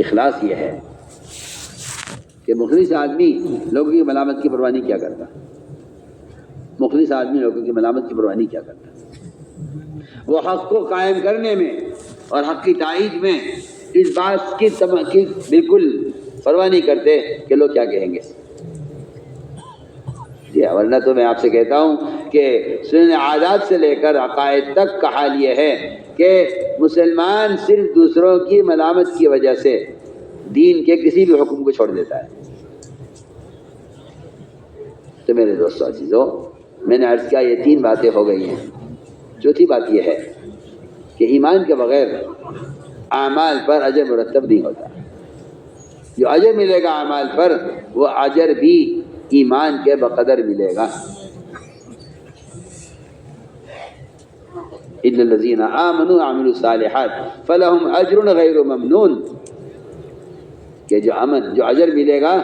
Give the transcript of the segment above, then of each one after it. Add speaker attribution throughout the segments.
Speaker 1: اخلاص یہ ہے کہ مخلص آدمی لوگوں کی ملامت کی پرواہ نہیں کیا کرتا، مخلص آدمی لوگوں کی ملامت کی پرواہ نہیں کیا کرتا، وہ حق کو قائم کرنے میں اور حق کی تائید میں اس بات کی بالکل پرواہ نہیں کرتے کہ لوگ کیا کہیں گے۔ ورنہ تو میں آپ سے کہتا ہوں کہ سنن عادات سے لے کر عقائد تک کا حال یہ ہے کہ مسلمان صرف دوسروں کی ملامت کی وجہ سے دین کے کسی بھی حکم کو چھوڑ دیتا ہے۔ تو میرے دوستو عزیزو، میں نے عرض کیا یہ 3 باتیں ہو گئی ہیں۔ چوتھی بات یہ ہے کہ ایمان کے بغیر اعمال پر اجر مرتب نہیں ہوتا۔ جو اجر ملے گا اعمال پر، وہ اجر بھی ایمان کے بقدر ملے گا۔ اِلَّا الَّذِينَ آمَنُوا وَعَمِلُوا الصَّالِحَاتِ فَلَهُمْ أَجْرٌ غَيْرُ مَمْنُونٍ، کہ جو اجر ملے گا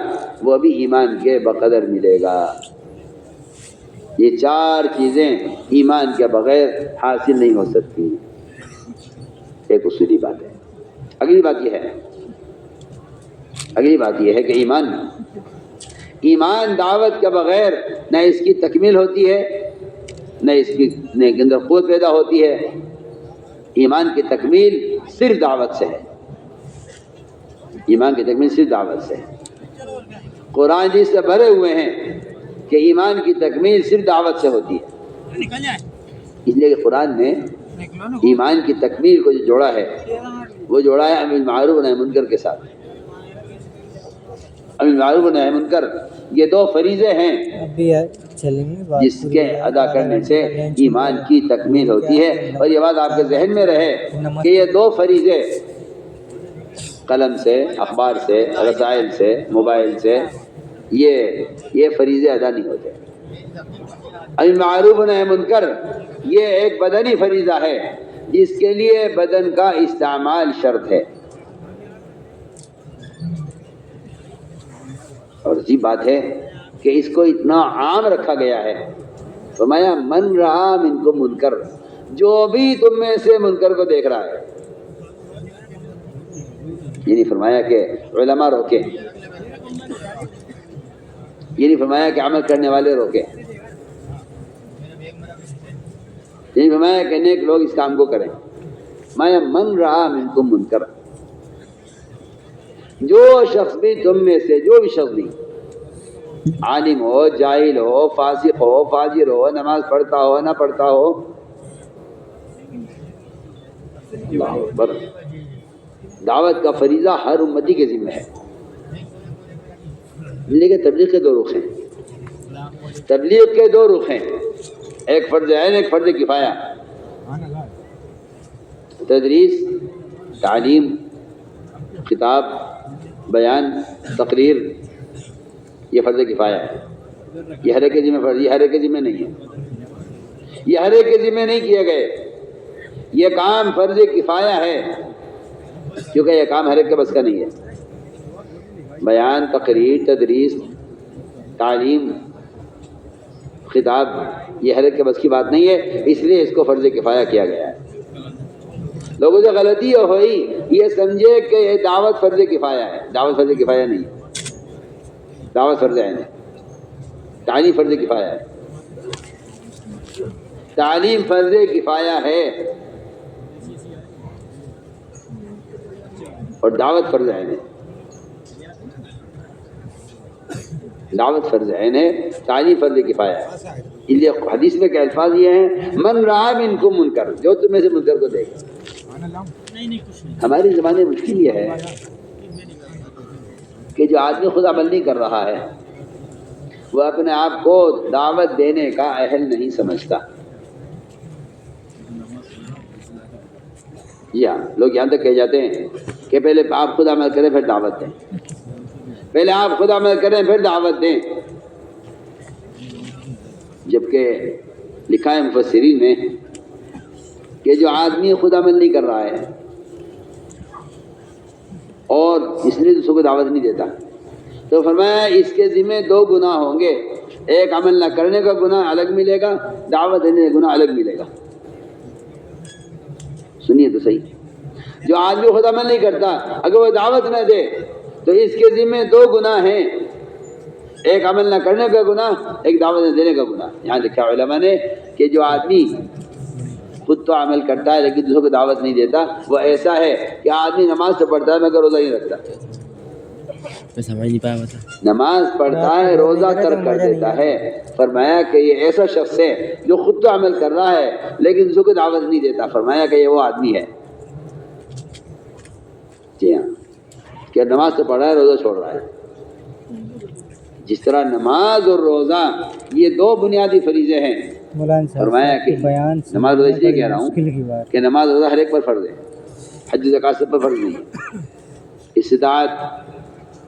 Speaker 1: وہ بھی ایمان کے بقدر ملے گا۔ یہ 4 چیزیں ایمان کے بغیر حاصل نہیں ہو سکتی۔ ایک اصولی بات ہے۔ اگلی بات یہ ہے کہ ایمان دعوت کے بغیر نہ اس کی تکمیل ہوتی ہے، نہ اس کے اندر قوت پیدا ہوتی ہے۔ ایمان کی تکمیل صرف دعوت سے ہے، ایمان کی تکمیل صرف دعوت سے ہے۔ قرآن جس سے بھرے ہوئے ہیں کہ ایمان کی تکمیل صرف دعوت سے ہوتی ہے، اس لیے کہ قرآن نے ایمان کی تکمیل کو جو جوڑا ہے وہ جوڑا ہے امر بالمعروف و نہی عن المنکر کے ساتھ۔ امر بالمعروف و نہی عن المنکر یہ 2 فریضے ہیں جس کے ادا کرنے سے ایمان کی تکمیل ہوتی ہے۔ اور یہ بات آپ کے ذہن میں رہے کہ یہ 2 فریضے قلم سے، اخبار سے، رسائل سے، موبائل سے یہ فریضے ادا نہیں ہوتے۔ امر معروف و نہی عن منکر یہ ایک بدنی فریضہ ہے جس کے لیے بدن کا استعمال شرط ہے۔ اور عجیب بات ہے کہ اس کو اتنا عام رکھا گیا ہے۔ فرمایا من رہا منکم منکر، جو بھی تم میں سے منکر کو دیکھ رہا ہے، یہ نہیں فرمایا کہ علماء روکے، یہ نہیں فرمایا کہ عمل کرنے والے روکے، یہ نہیں فرمایا کہ نیک لوگ اس کام کو کریں۔ فرمایا من رہا منکم منکر، جو شخص بھی تم میں سے، جو بھی شخص بھی، عالم ہو، جاہل ہو، فاسق ہو، فاجر ہو، نماز پڑھتا ہو، نہ پڑھتا ہو، اللہ اکبر، دعوت کا فریضہ ہر امتی کے ذمہ ہے۔ لیکن تبلیغ کے 2 رخ ہیں، تبلیغ کے 2 رخ ہیں، ایک فرض عین، ایک فرض کفایہ۔ تدریس، تعلیم، خطاب، بیان، تقریر، یہ فرض کفایہ ہے۔ یہ ہر ایک کے ذمہ فرض، یہ ہر ایک کے ذمہ نہیں ہے، یہ ہر ایک کے ذمہ نہیں کیے گئے۔ یہ کام فرض کفایہ ہے کیونکہ یہ کام ہر ایک کے بس کا نہیں ہے۔ بیان، تقریر، تدریس، تعلیم، خطاب، یہ ہر ایک کے بس کی بات نہیں ہے، اس لیے اس کو فرض کفایہ کیا گیا ہے۔ لوگوں سے غلطی یہ ہوئی، یہ سمجھے کہ یہ دعوت فرض کفایہ ہے۔ دعوت فرض کفایہ نہیں ہے، دعوت فرض عین ہے، تعلیم فرض کفایہ ہے، تعلیم فرض کفایہ ہے اور دعوت فرض عین ہے۔ دعوت فرض عین ہے، تعلیم فرض کفایہ ہے۔ اس لیے حدیث میں کے الفاظ یہ ہیں من رأى منکم منکر، جو تم میں سے منکر کو دیکھے۔ ہماری زبان میں مشکل یہ ہے کہ جو آدمی خود عمل نہیں کر رہا ہے وہ اپنے آپ کو دعوت دینے کا اہل نہیں سمجھتا۔ یا لوگ یہاں تک کہہ جاتے ہیں کہ پہلے آپ خود عمل کریں پھر دعوت دیں، پہلے آپ خود عمل کریں پھر دعوت دیں، جبکہ لکھا ہے مفسرین میں کہ جو آدمی خود عمل نہیں کر رہا ہے اور اس لیے دوسروں کو دعوت نہیں دیتا، تو فرمایا اس کے ذمہ 2 گناہ ہوں گے، ایک عمل نہ کرنے کا گناہ الگ ملے گا، دعوت دینے کا گناہ الگ ملے گا۔ سنیے تو صحیح، جو آدمی خود عمل نہیں کرتا اگر وہ دعوت نہ دے تو اس کے ذمہ دو گناہ ہیں، ایک عمل نہ کرنے کا گناہ، ایک دعوت نہ دینے کا گناہ۔ یہاں لکھا علماء نے کہ جو آدمی خود تو عمل کرتا ہے لیکن دوسروں کو دعوت نہیں دیتا، وہ ایسا ہے کہ آدمی نماز تو پڑھتا ہے مگر روزہ نہیں رکھتا، نماز پڑھتا ہے روزہ ترک کر دیتا ہے۔ فرمایا کہ یہ ایسا شخص ہے جو خود تو عمل کر رہا ہے لیکن دوسروں کو دعوت نہیں دیتا۔ فرمایا کہ یہ وہ آدمی ہے، جی ہاں، کہ نماز تو پڑھ رہا ہے روزہ چھوڑ رہا ہے۔ جس طرح نماز اور روزہ یہ دو بنیادی فریضے ہیں، فرمایا کہ نماز روزہ اس لیے کہہ رہا ہوں کہ نماز روزہ ہر ایک پر فرض ہے، حج زکوٰۃ سب پر فرض نہیں ہے۔ استطاعت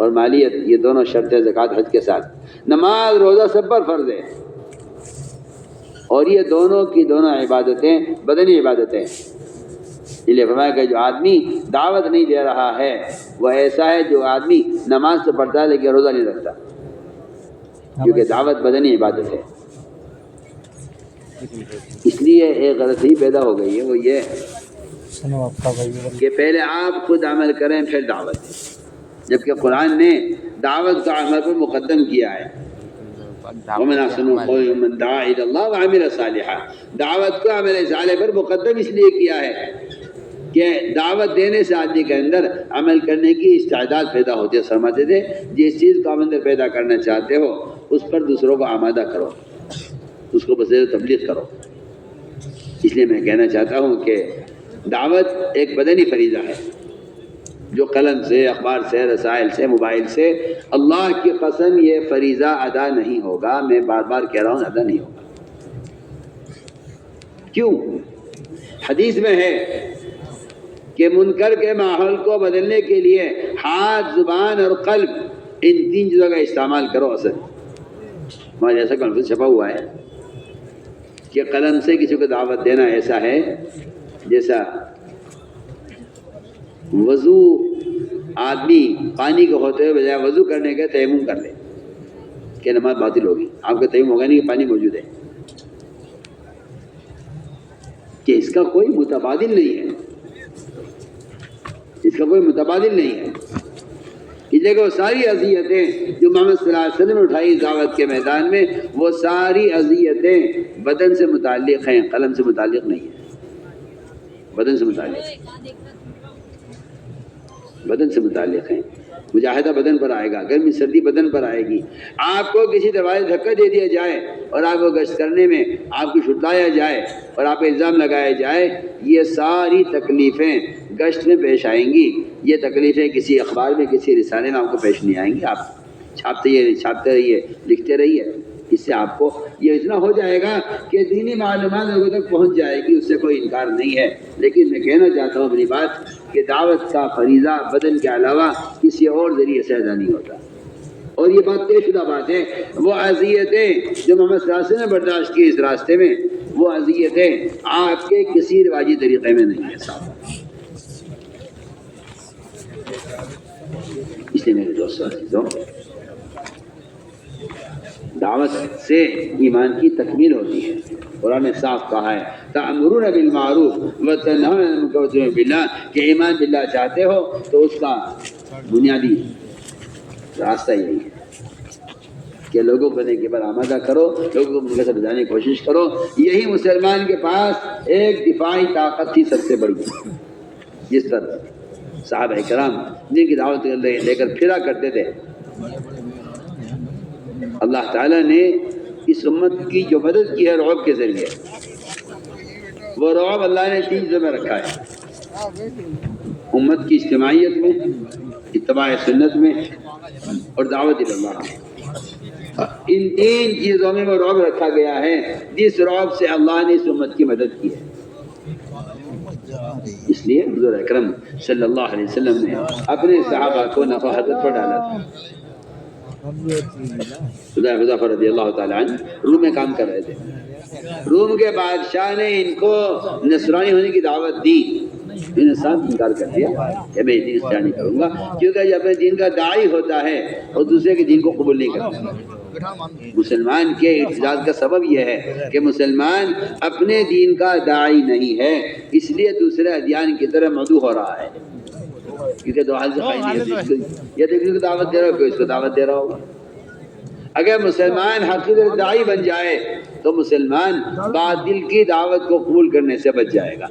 Speaker 1: اور مالیت یہ دونوں شرطیں زکوٰۃ حج کے ساتھ، نماز روزہ سب پر فرض ہے، اور یہ دونوں کی دونوں عبادتیں بدنی عبادتیں ہیں۔ اس لیے فرمایا کہ جو آدمی دعوت نہیں دے رہا ہے وہ ایسا ہے جو آدمی نماز تو پڑھتا ہے لیکن روزہ نہیں رکھتا، کیونکہ دعوت بدنی عبادت ہے۔ اس لیے ایک غلطی پیدا ہو گئی ہے، وہ یہ کہ پہلے آپ خود عمل کریں پھر دعوت دیں، جبکہ قرآن نے دعوت کا عمل پر مقدم کیا ہے۔ وَمَنْ أَحْسَنُ قَوْلًا مِّمَّنْ دَعَا إِلَى اللَّهِ وَعَمِلَ صَالِحًا، دعوت کو عمل صالح پر مقدم اس لیے کیا ہے کہ دعوت دینے سے آدمی کے اندر عمل کرنے کی استعداد پیدا ہوتی ہے۔ فرماتے تھے جس چیز کو آپ اندر پیدا کرنا چاہتے ہو اس پر دوسروں کو آمادہ کرو، اس کو بصیرت تبلیغ کرو۔ اس لیے میں کہنا چاہتا ہوں کہ دعوت ایک بدنی فریضہ ہے جو قلم سے، اخبار سے، رسائل سے، موبائل سے، اللہ کی قسم یہ فریضہ ادا نہیں ہوگا۔ میں بار بار کہہ رہا ہوں ادا نہیں ہوگا۔ کیوں؟ حدیث میں ہے کہ منکر کے ماحول کو بدلنے کے لیے ہاتھ، زبان اور قلب ان تین چیزوں کا استعمال کرو۔ اصل ہمارے ایسا کانفرنس چھپا ہوا ہے کہ قلم سے کسی کو دعوت دینا ایسا ہے جیسا وضو آدمی پانی کو ہوتے ہوئے بجائے وضو کرنے کے تیمم کر لے کہ نماز باطل ہوگی۔ آپ کا تیمم ہوگا نہیں کہ پانی موجود ہے، کہ اس کا کوئی متبادل نہیں ہے، اس کا کوئی متبادل نہیں ہے۔ اس لیے کہ وہ ساری اذیتیں جو محمد صلی اللہ علیہ وسلم نے اٹھائی دعوت کے میدان میں، وہ ساری اذیتیں بدن سے متعلق ہیں، قلم سے متعلق نہیں ہیں، بدن سے متعلق ہیں۔ مجاہدہ بدن پر آئے گا، گرمی سردی بدن پر آئے گی۔ آپ کو کسی دوائی دھکا دے دیا جائے اور آپ کو گشت کرنے میں آپ کو چھٹلایا جائے اور آپ کو الزام لگایا جائے، یہ ساری تکلیفیں گشت میں پیش آئیں گی۔ یہ تکلیفیں کسی اخبار میں، کسی رسالے میں آپ کو پیش نہیں آئیں گی۔ آپ چھاپتے رہیے، لکھتے رہیے، اس سے آپ کو یہ اتنا ہو جائے گا کہ دینی معلومات لوگوں تک پہنچ جائے گی، اس سے کوئی انکار نہیں ہے۔ لیکن میں کہنا چاہتا ہوں اپنی بات کہ دعوت کا فریضہ بدن کے علاوہ کسی اور ذریعے سے ادا نہیں ہوتا۔ اور یہ بات طے شدہ بات ہے، وہ اذیتیں جو محمد صلی اللہ علیہ وسلم نے برداشت کی اس راستے میں، وہ اذیتیں آپ کے کسی رواجی طریقے میں نہیں ہے صاحب۔ اس لیے میرے دوستوں عزیزوں، دعوت سے ایمان کی تکمیل ہوتی ہے۔ قرآن نے صاف کہا ہے تأمرون بالمعروف وتنہون عن المنکر وتؤمنون باللہ، کہ ایمان باللہ چاہتے ہو تو اس کا بنیادی راستہ یہی ہے کہ لوگوں کو نیکی پر آمادہ کرو، لوگوں کو منکر سے بچانے کی کوشش کرو۔ یہی مسلمان کے پاس ایک دفاعی طاقت تھی سب سے بڑی، جس پر صحابہ کرام جن کی دعوت لے کر پھرا کرتے تھے۔ اللہ تعالیٰ نے اس امت کی جو مدد کی ہے رعب کے ذریعے، وہ رعب اللہ نے تین چیزوں میں رکھا ہے: امت کی اجتماعیت میں، اتباع سنت میں، اور دعوت اللہ میں۔ ان تین چیزوں میں وہ رعب رکھا گیا ہے جس رعب سے اللہ نے اس امت کی مدد کی ہے۔ اس لیے حضور اکرم صلی اللہ علیہ وسلم نے اپنے صحابہ کو نفع حضرت پر ڈالا تھا۔ حذیفہ رضی اللہ تعالیٰ عنہ روم میں کام کر رہے تھے۔ روم کے بادشاہ نے ان کو نصرانی ہونے کی دعوت دی، انہوں نے صاف انکار کر دیا کہ میں دین اختیار نہیں کروں گا، کیونکہ جب اپنے دین کا داعی ہوتا ہے اور دوسرے کے دین کو قبول نہیں کرتا۔ مسلمان کے اعتزاز کا سبب یہ ہے کہ مسلمان اپنے دین کا داعی نہیں ہے، اس لیے دوسرے ادیان کی طرح مدعو ہو رہا ہے، کیونکہ دو حال سے خالی نہیں ہے، یا تو کسی کو دعوت دے رہا ہو، کوئی اس کو دعوت دے رہا ہوگا۔ اگر مسلمان حقیقی داعی بن جائے تو مسلمان باطل کی دعوت کو قبول کرنے سے بچ جائے گا۔